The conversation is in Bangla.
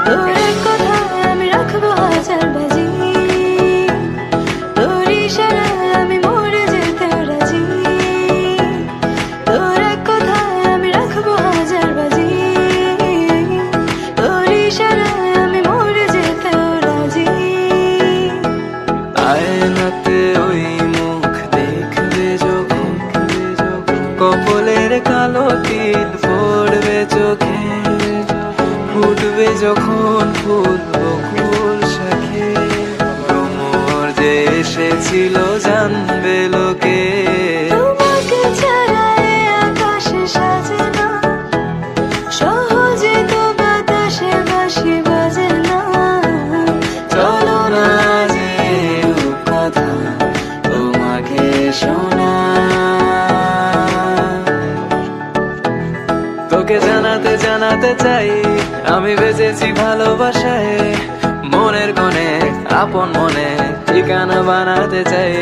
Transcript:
তোর এক কথায় আমি রাখবো হাজার বাজি, তোর ইশারায় আমি মরে যেতে রাজি। তোর এক কথায় আমি রাখবো হাজার বাজি, তোর ইশারায় আমি মরে যেতে রাজি। আয়নাতে ওই মুখ দেখবে যখন, কপালের কালো তিল পড়বে চোখে, ফুটবে যখন ফুল বকুল শাখে, ভ্রমর যে এসেছিল জানবে লোকে। তোমাকে ছাড়া এ আকাশে সাজে না, সহজে তো বাতাসে বাঁশি বাজে না। চলো না যে কথা তোমাকে শোনা, তোকে জানাতে জানাতে চাই আমি বেঁচেছি ভালোবাসায়, মনের কোণে আপন মনে ঠিকানা বানাতে চাই।